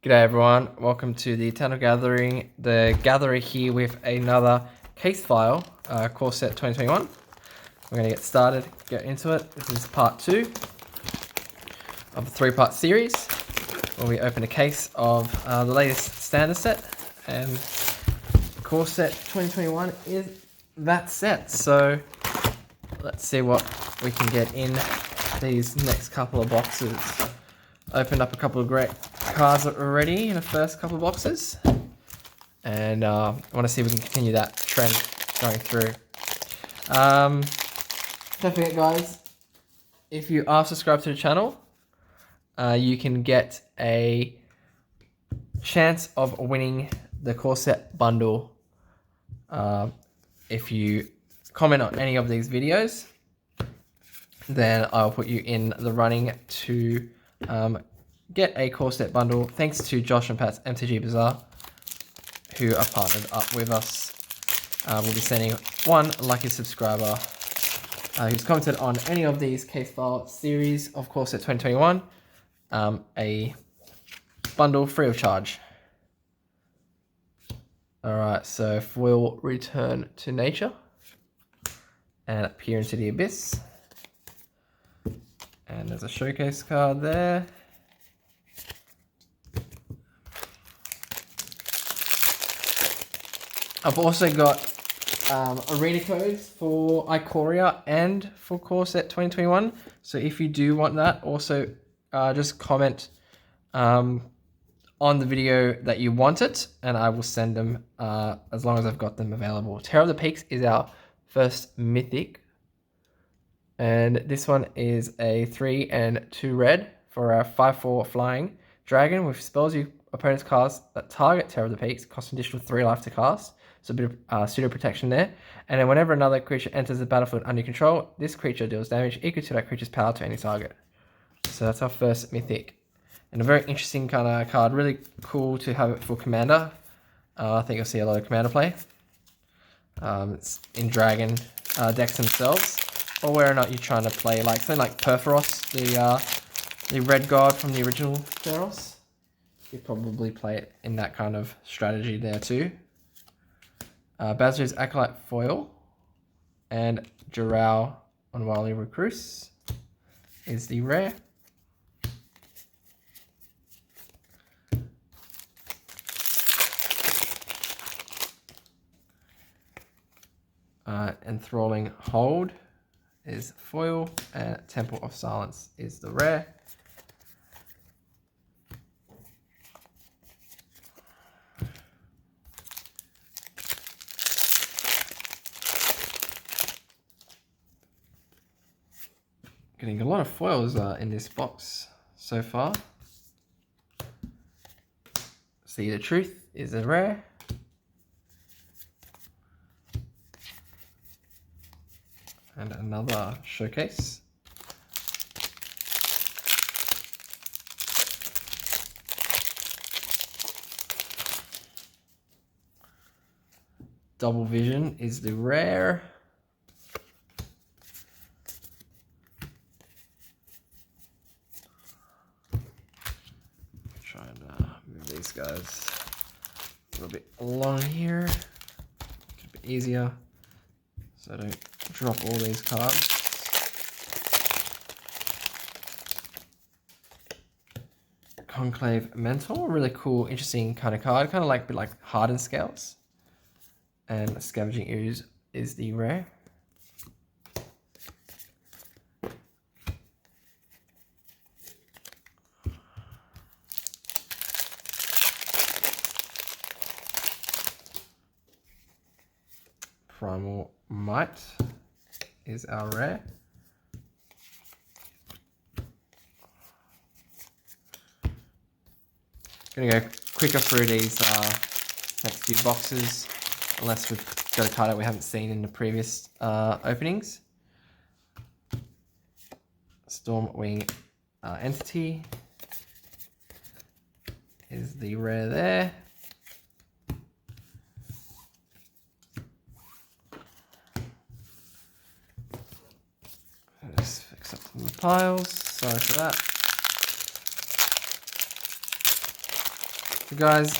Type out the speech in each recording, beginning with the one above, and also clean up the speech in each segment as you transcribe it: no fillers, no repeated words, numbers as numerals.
G'day everyone, welcome to the Eternal Gathering. The Gatherer here with another case file, core set 2021. We're going to get started, get into it. This is part 2 of a 3-part series where we open a case of the latest standard set, and core set 2021 is that set. So let's see what we can get in these next couple of boxes. Opened up a couple of great cards already in the first couple of boxes, and I want to see if we can continue that trend going through. Don't forget, guys, if you are subscribed to the channel, you can get a chance of winning the core set bundle if you comment on any of these videos. Then I'll put you in the running to get a core set bundle, thanks to Josh and Pat's MTG Bazaar, who are partnered up with us. We'll be sending one lucky subscriber who's commented on any of these case file series of core set 2021 a bundle free of charge. Alright, so if we'll return to nature and peer into the abyss. And there's a showcase card there. I've also got arena codes for Ikoria and for core set 2021. So if you do want that, also just comment on the video that you want it, and I will send them as long as I've got them available. Terror of the Peaks is our first mythic. And this one is a 3 and 2 red for our 5/4 flying dragon with spells you opponent's cast that target Terror of the Peaks, cost an additional 3 life to cast. So a bit of pseudo protection there. And then whenever another creature enters the battlefield under control, this creature deals damage equal to that creature's power to any target. So that's our first mythic. And a very interesting kind of card. Really cool to have it for Commander. I think you'll see a lot of Commander play. It's in Dragon decks themselves. Or whether or not you're trying to play like something like Perforos, the red god from the original Theros. You probably play it in that kind of strategy there too. Bazir's Acolyte Foil and Jarrell Unwily Recluse is the rare. Enthralling Hold is foil, and Temple of Silence is the rare. Getting a lot of foils in this box so far. See the Truth is a rare. And another showcase. Double Vision is the rare. Try and move these guys a little bit along here. A bit easier, so I don't drop all these cards. Conclave Mentor, really cool, interesting kind of card, kind of like a bit like Hardened Scales. And Scavenging Ooze is the rare. Primal Might is our rare. Gonna go quicker through these next few boxes, unless we've got a card that we haven't seen in the previous openings. Stormwing Entity is the rare there. Let's fix up some of the piles. Sorry for that. So guys,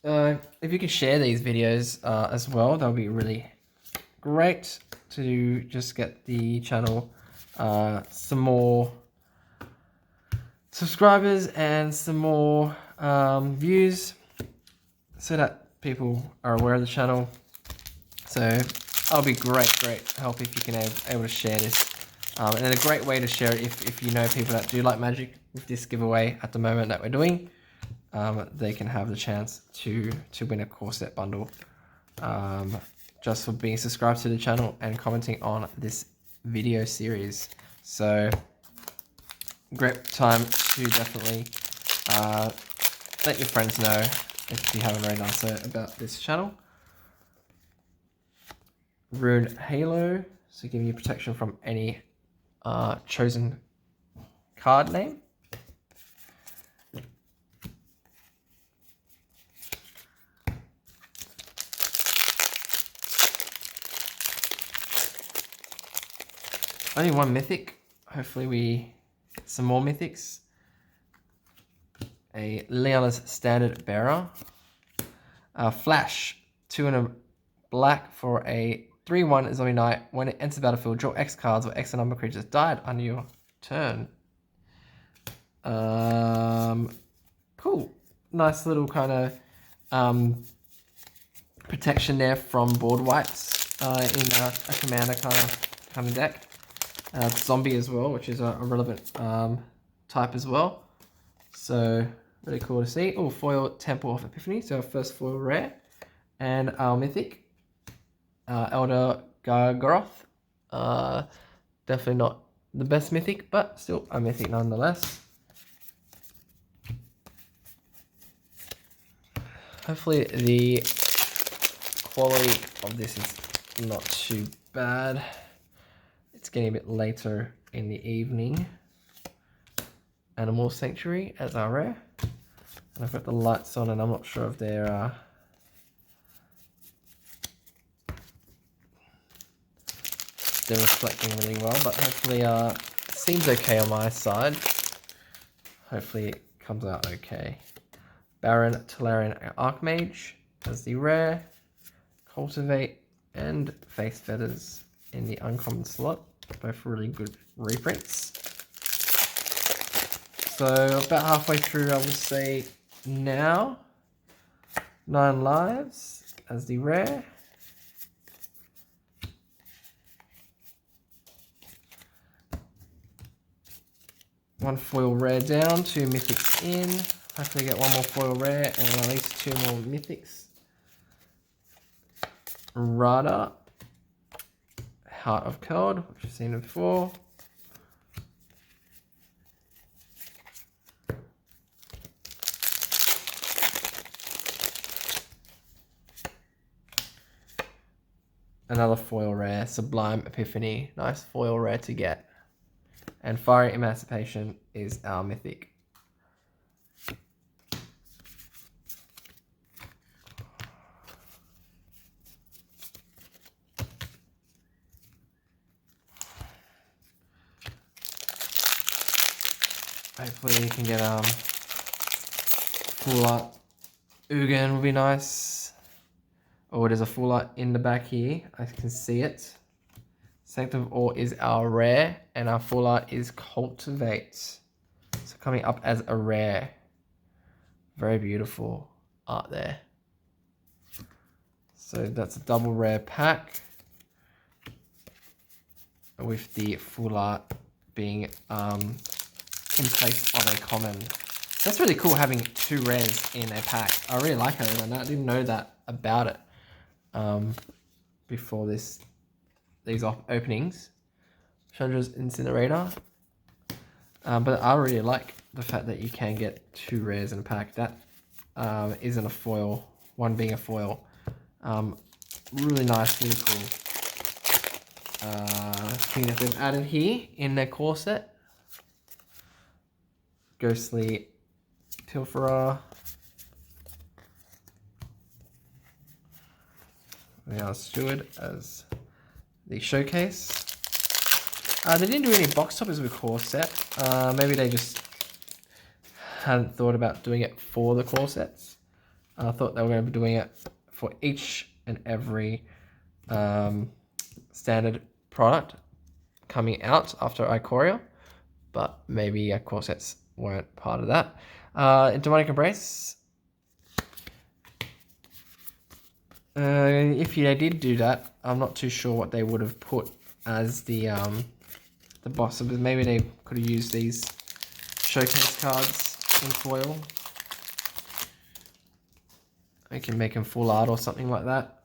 if you could share these videos as well, that would be really great to just get the channel some more subscribers and some more views, so that people are aware of the channel. So that'll be great help if you can able to share this. And then a great way to share it if you know people that do like Magic with this giveaway at the moment that we're doing. They can have the chance to win a core set bundle just for being subscribed to the channel and commenting on this video series. So great time to definitely let your friends know if you haven't already done so about this channel. Rune Halo, so giving you protection from any chosen card name. Only one mythic. Hopefully we get some more mythics. A Leona's Standard Bearer. Flash, 2 and a black for a 3/1 Zombie Knight. When it enters the battlefield, draw X cards or X number of creatures died on your turn. Cool. Nice little kind of protection there from board wipes in a commander kind of deck. Zombie as well, which is a relevant type as well. So really cool to see. Oh, foil Temple of Epiphany, so our first foil rare. And our mythic, Elder Gargaroth. Definitely not the best mythic, but still a mythic nonetheless. Hopefully the quality of this is not too bad. It's getting a bit later in the evening. Animal Sanctuary as our rare. And I've got the lights on and I'm not sure if they're reflecting really well, but hopefully it seems okay on my side. Hopefully it comes out okay. Baron Tolarian Archmage as the rare. Cultivate and Face Feathers in the uncommon slot. Both really good reprints. So about halfway through, I would say now. 9 lives as the rare. One foil rare down, 2 mythics in. Hopefully get one more foil rare and at least 2 more mythics. Rada, Heart of Cold, which we've seen before. Another foil rare, Sublime Epiphany, nice foil rare to get. And Fiery Emancipation is our mythic. Hopefully you can get full art Ugin will be nice. Oh, there's a full art in the back here. I can see it. Sanctum of Awe is our rare, and our full art is Cultivate. So coming up as a rare. Very beautiful art there. So that's a double rare pack. With the full art being in place of a common. That's really cool having 2 rares in a pack. I really like it, and I didn't know that about it before these openings. Chandra's Incinerator. But I really like the fact that you can get 2 rares in a pack. That isn't a foil, one being a foil. Really nice, really cool thing that they've added here in their core set. Ghostly Pilferer. We are Steward as the showcase. They didn't do any box toppers with core set. Maybe they just hadn't thought about doing it for the core sets. I thought they were going to be doing it for each and every standard product coming out after Ikoria, but maybe core sets weren't part of that. Demonic Embrace. If they did do that, I'm not too sure what they would have put as the boss. Maybe they could have used these showcase cards in foil. I can make them full art or something like that.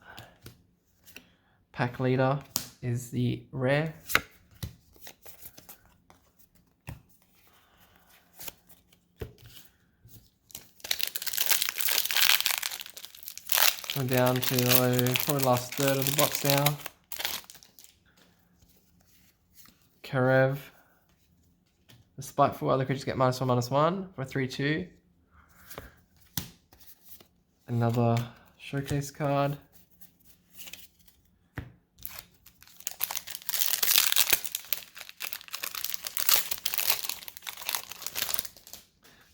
Pack Leader is the rare. Come down to probably last third of the box now. Karev. The Spiteful, other creatures get -1/-1 for 3/2. Another showcase card.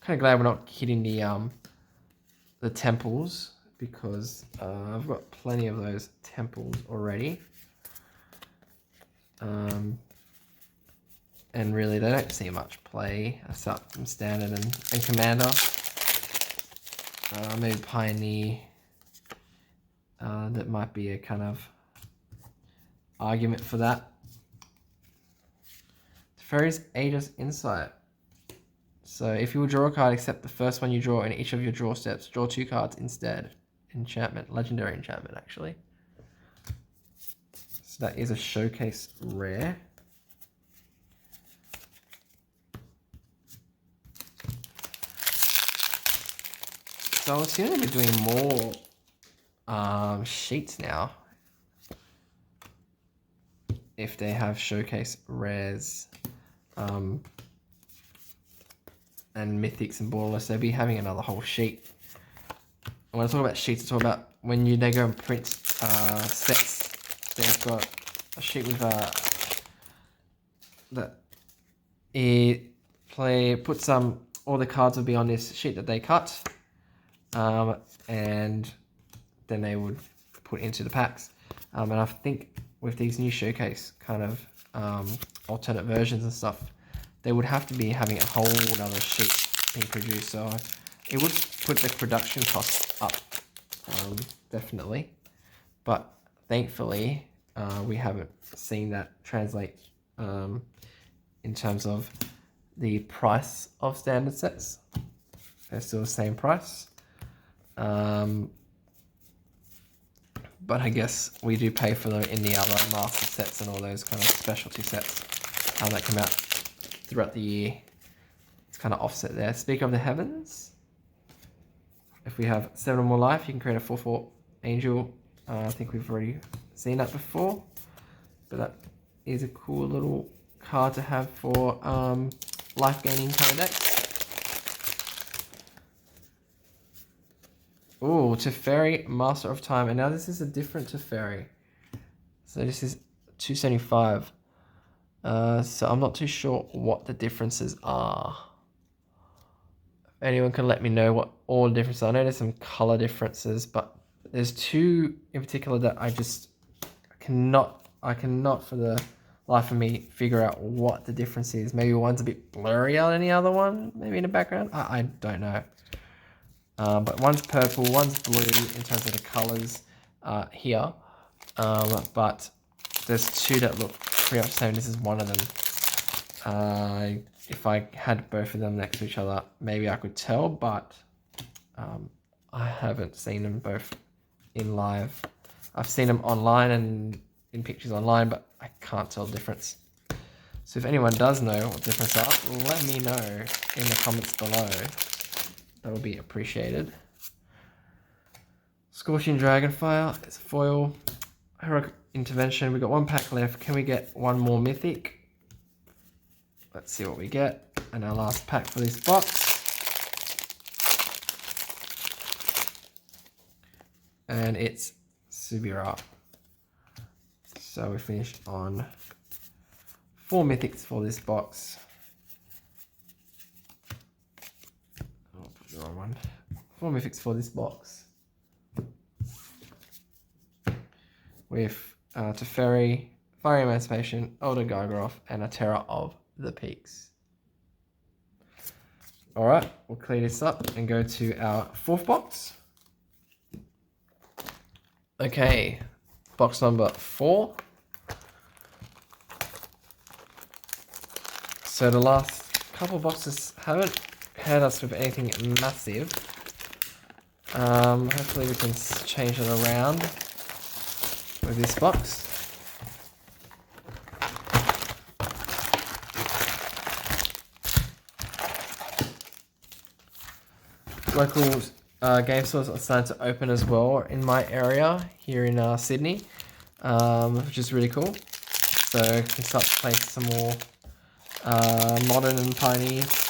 Kind of glad we're not hitting the temples, because I've got plenty of those temples already. And really they don't see much play aside from standard and commander. Maybe Pioneer. That might be a kind of argument for that. Teferi's Aegis Insight. So if you will draw a card, except the first one you draw in each of your draw steps, draw 2 cards instead. Enchantment, legendary enchantment actually. So that is a showcase rare. So I was going to be doing more sheets now, if they have showcase rares and mythics and borderless. They'll be having another whole sheet. When I talk about sheets, I talk about when they go and print sets. They've got a sheet with all the cards will be on this sheet that they cut. And then they would put into the packs. And I think with these new showcase kind of alternate versions and stuff, they would have to be having a whole other sheet being produced. So it would put the production costs up, definitely. But thankfully, we haven't seen that translate in terms of the price of standard sets. They're still the same price. But I guess we do pay for them in the other master sets and all those kind of specialty sets that come out throughout the year. It's kind of offset there. Speaker of the Heavens. If we have 7 or more life, you can create a 4/4 angel. I think we've already seen that before, but that is a cool little card to have for life gaining kind of decks. Ooh, Teferi, Master of Time. And now this is a different Teferi. So this is 275. So I'm not too sure what the differences are. If anyone can let me know what all the differences are. I know there's some color differences, but there's 2 in particular that I cannot for the life of me figure out what the difference is. Maybe one's a bit blurrier than the other one, maybe in the background. I don't know. But one's purple, one's blue in terms of the colors here. But there's 2 that look pretty much the same. This is one of them. If I had both of them next to each other, maybe I could tell, but I haven't seen them both in live. I've seen them online and in pictures online, but I can't tell the difference. So if anyone does know what the difference are, let me know in the comments below. That would be appreciated. Scorching Dragonfire, it's foil. Heroic Intervention, we've got 1 pack left. Can we get 1 more mythic? Let's see what we get. And our last pack for this box. And it's Subira. So we finished on 4 mythics for this box. 4 mythics for this box. With Teferi, Fiery Emancipation, Elder Gargaroth, and a Terror of the Peaks. Alright, we'll clear this up and go to our 4th box. Okay, box number 4. So the last couple boxes haven't had us with anything massive. Hopefully we can change it around with this box. Local game stores are starting to open as well in my area here in Sydney, which is really cool. So I can start to play some more Modern and Pioneers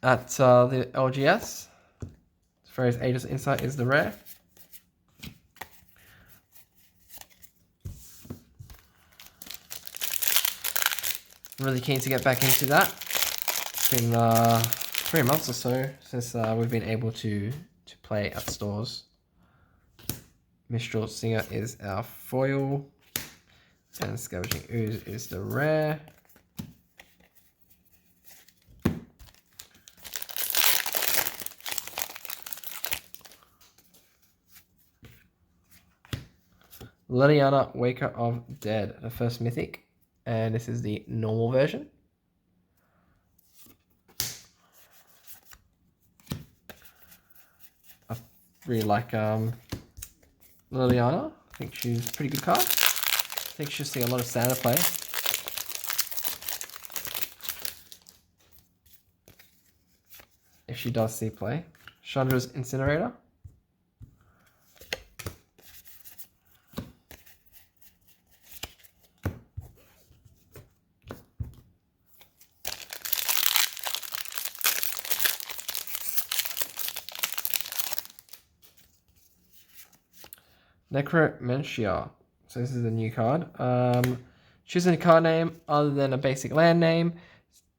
at the LGS. Phrase Aegis Insight is the rare. Really keen to get back into that. It's been 3 months or so since we've been able to play at stores. Mistral Singer is our foil, and Scavenging Ooze is the rare. Liliana, Waker of Dead, the first mythic, and this is the normal version. I really like Liliana. I think she's a pretty good card. I think she'll see a lot of standard play. If she does see play. Chandra's Incinerator. Necromentia. So this is a new card. Choose any card name other than a basic land name.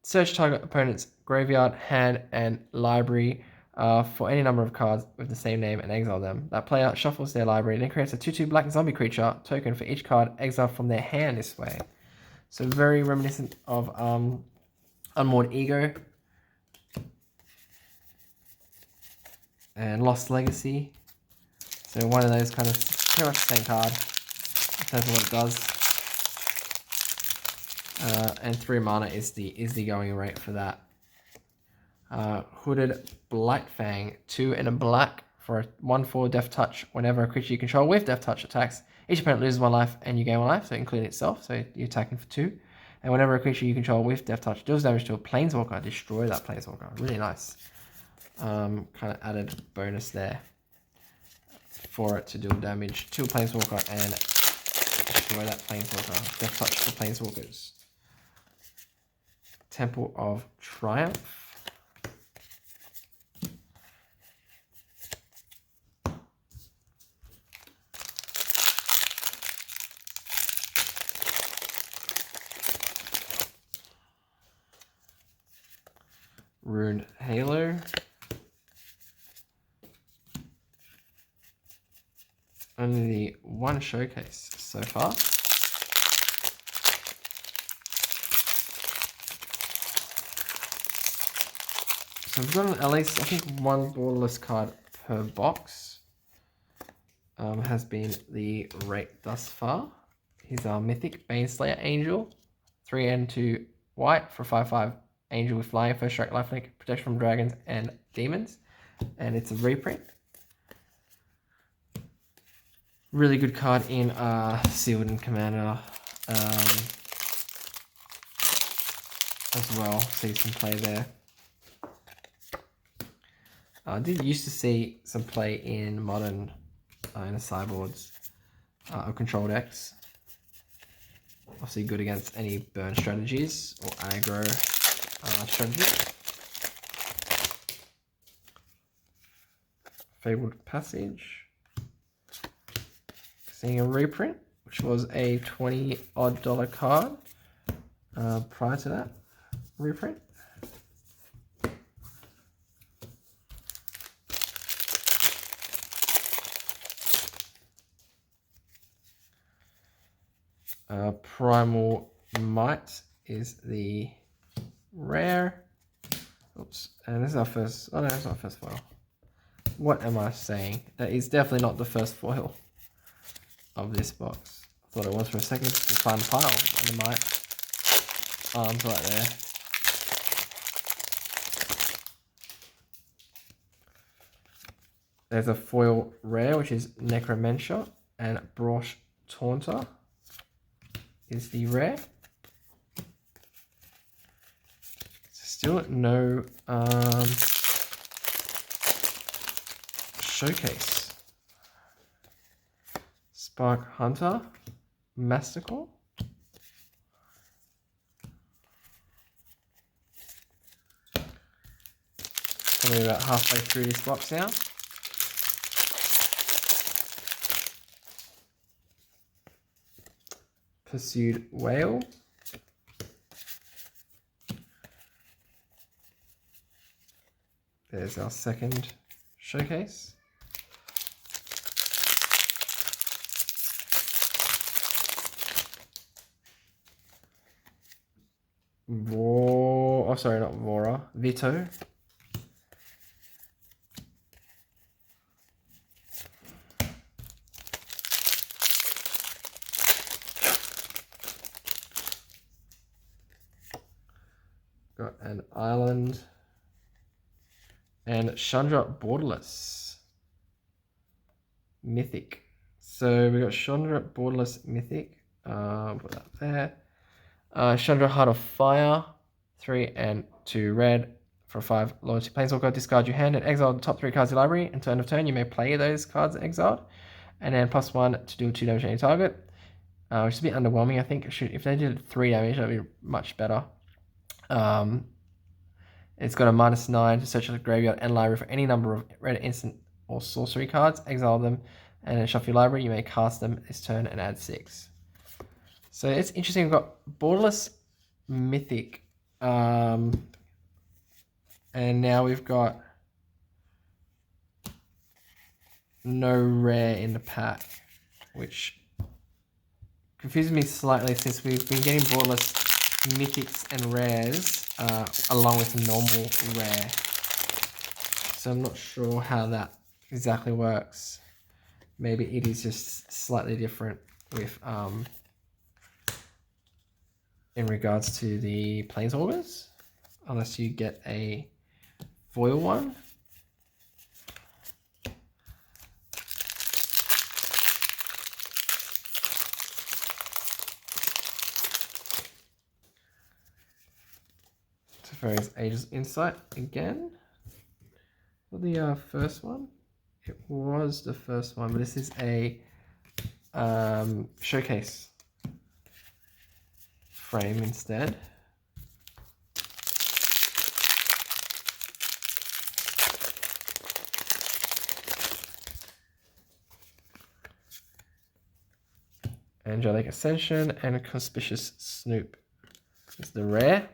Search target opponent's graveyard, hand, and library for any number of cards with the same name and exile them. That player shuffles their library, then creates a 2/2 black zombie creature token for each card exiled from their hand this way. So very reminiscent of Unmoored Ego and Lost Legacy. So one of those kind of pretty much the same card in terms of what it does. And 3 mana is the going rate for that. Hooded Blightfang, 2 and a black for a 1/4 Death Touch. Whenever a creature you control with Death Touch attacks, each opponent loses 1 life and you gain 1 life, so including itself, so you're attacking for 2. And whenever a creature you control with Death Touch deals damage to a Planeswalker, destroy that Planeswalker. Really nice. Kind of added bonus there for it to deal damage to a Planeswalker and destroy that Planeswalker. Death Touch for Planeswalkers. Temple of Triumph. Runed Halo. Only the 1 showcase so far. So we've got at least, I think, 1 borderless card per box. Has been the rate thus far. Here's our Mythic Baneslayer Angel. 3 and 2 white for 5/5 Angel with flying, first strike, lifelink, protection from dragons and demons. And it's a reprint. Really good card in Sealed and Commander as well. See some play there. I did used to see some play in Modern in the sideboards of control decks. Obviously good against any burn strategies or aggro strategies. Fabled Passage. Seeing a reprint, which was a $20-odd card prior to that reprint. Primal Might is the rare. Oops, and this is our first. Oh no, it's not first foil. What am I saying? That is definitely not the first foil of this box. I thought it was for a second. It's a fun pile under my arms right there. There's a foil rare, which is Necromentia, and Brosh Taunter is the rare. Still no showcase. Spark Hunter, Mastical. Probably about halfway through this box now. Pursued Whale. There's our second showcase. Vito. Got an Island. And Chandra Borderless Mythic. So we got Chandra Borderless Mythic. Put that there. Chandra Heart of Fire. 3 and 2 red for 5 loyalty. Planeswalker, discard your hand and exile the top 3 cards of your library. And turn of turn, you may play those cards exiled. And then +1 to do 2 damage to any target. Which is a bit underwhelming, I think. If they did 3 damage, that would be much better. It's got a -9 to search the graveyard and library for any number of red instant or sorcery cards. Exile them and then shuffle your library. You may cast them this turn and add 6. So it's interesting. We've got Borderless Mythic. And now we've got no rare in the pack, which confuses me slightly since we've been getting Borderless Mythics and rares along with normal rare. So I'm not sure how that exactly works. Maybe it is just slightly different with in regards to the Planeswalkers, unless you get a foil one. Teferi's Ageless Insight again. For the first one, it was the first one, but this is a showcase frame instead. Angelic Ascension and Conspicuous Snoop is the rare.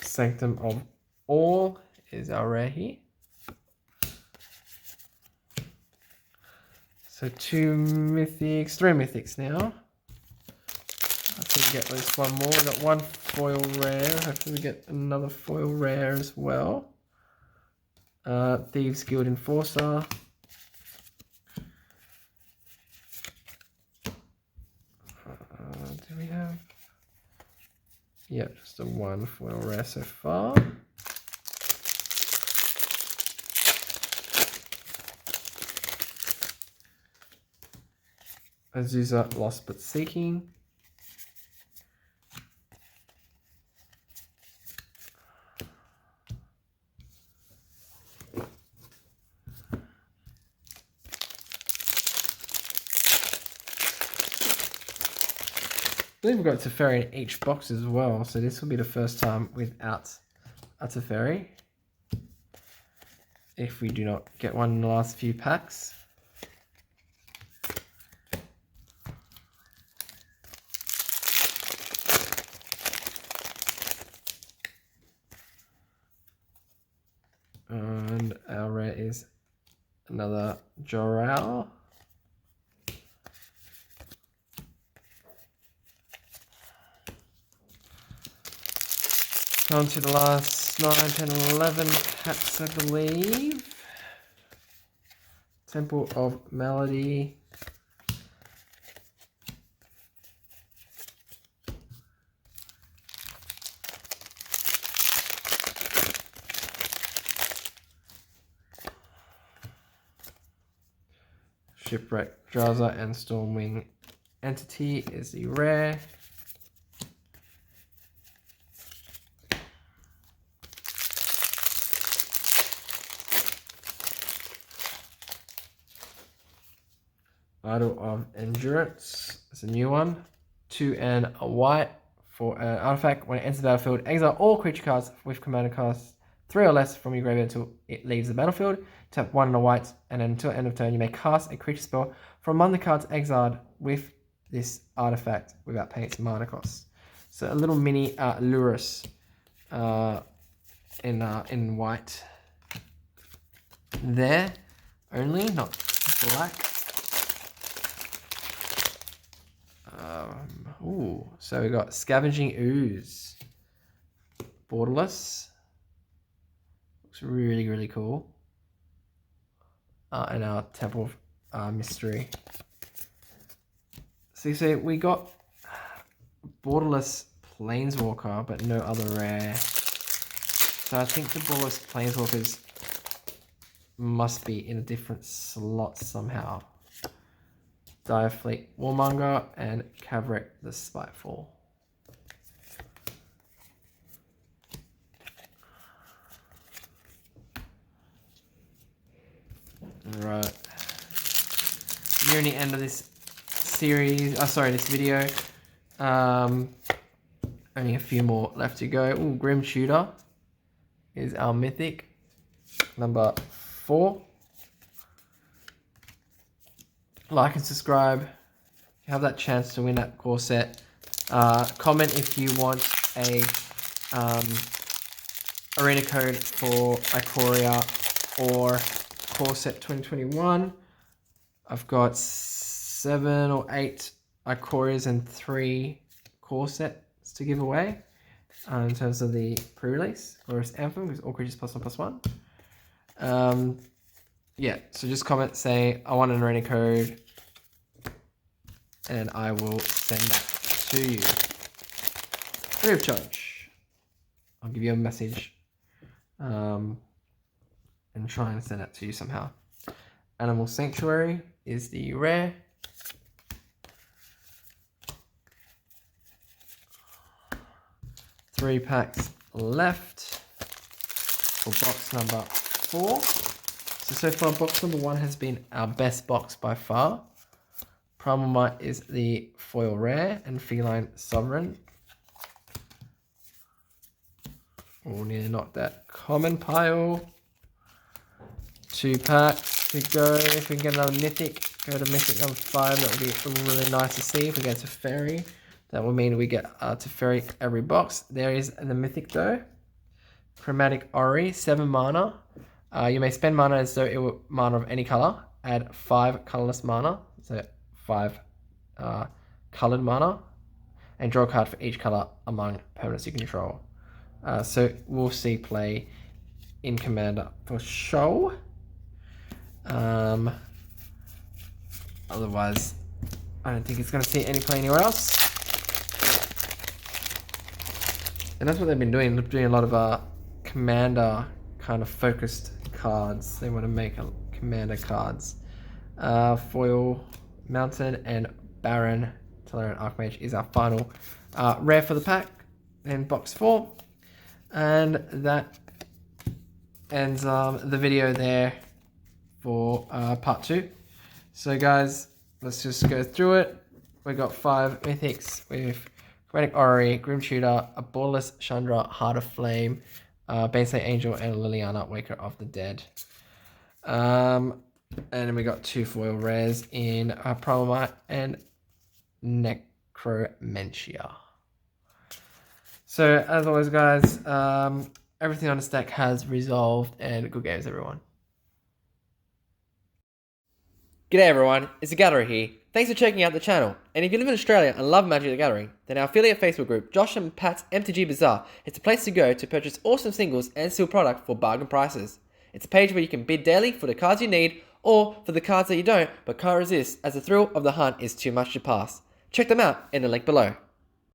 Sanctum of All is our rare here. So 2 mythics, 3 mythics now. I think we get at least one more. We got 1 foil rare. Hopefully we get another foil rare as well. Thieves Guild Enforcer. Do we have? Yeah, just a 1 foil rare so far. Azusa Lost But Seeking. I believe we've got Teferi in each box as well, so this will be the first time without a Teferi. If we do not get one in the last few packs. another Jorel. On to the last 9, 10, 11 packs, I believe. Temple of Melody. Shipwreck Drowser and Stormwing Entity is the rare. Idol of Endurance. It's a new one. 2 and a white for an artifact. When it enters the battlefield, exile all creature cards with commander cost 3 or less from your graveyard until it leaves the battlefield. Tap 1 and a white, and then until end of turn, you may cast a creature spell from among the cards exiled with this artifact without paying its mana cost. So a little mini Lurrus in white there only, not black. So we got Scavenging Ooze, Borderless, looks really, really cool, and our Temple of Mystery. So you see, we got Borderless Planeswalker, but no other rare. So I think the Borderless Planeswalkers must be in a different slot somehow. Direfleet Warmonger and Kavrik the Spiteful. Right. Nearing the end of this series. This video. Only a few more left to go. Ooh, Grim Shooter is our mythic. Number 4. Like and subscribe. You have that chance to win that core set. Comment if you want a arena code for Ikoria or core set 2021. I've got 7 or 8 Ikorias and 3 core sets to give away in terms of the pre-release. Glorious Anthem, because all creatures +1/+1. Yeah, so just comment, say, I want an arena code, and I will send that to you. Free of charge. I'll give you a message and try and send that to you somehow. Animal Sanctuary is the rare. Three packs left for box number 4. So far, box number 1 has been our best box by far. Primal Might is the foil rare, and Feline Sovereign. Oh, nearly knocked that common pile. 2 packs to go. If we can get another mythic, go to mythic number 5. That would be really nice to see. If we get to Fairy, that will mean we get to Fairy every box. There is the mythic though. Chromatic Ori, 7 mana. You may spend mana as though it were mana of any color. Add 5 colorless mana, so 5 colored mana, and draw a card for each color among permanents you control. So we'll see play in Commander for show. Otherwise, I don't think it's going to see any play anywhere else. And that's what they've been doing. They're doing a lot of Commander kind of focused cards. They want to make Commander cards. Foil Mountain and Baron Tolarian Archmage is our final rare for the pack in box 4. And that ends the video there for part 2. So guys, let's just go through it. We got 5 mythics with Chromatic Ori, Grim Shooter, a Borderless Chandra, Heart of Flame, Baneslay Angel, and Liliana, Waker of the Dead. And then we got 2 foil rares in Primal Might and Necromentia. So as always guys, everything on the stack has resolved, and good games everyone. G'day everyone, it's the Gatherer here. Thanks for checking out the channel. And if you live in Australia and love Magic the Gathering, then our affiliate Facebook group, Josh and Pat's MTG Bazaar, is the place to go to purchase awesome singles and sealed product for bargain prices. It's a page where you can bid daily for the cards you need, or for the cards that you don't but can't resist, as the thrill of the hunt is too much to pass. Check them out in the link below.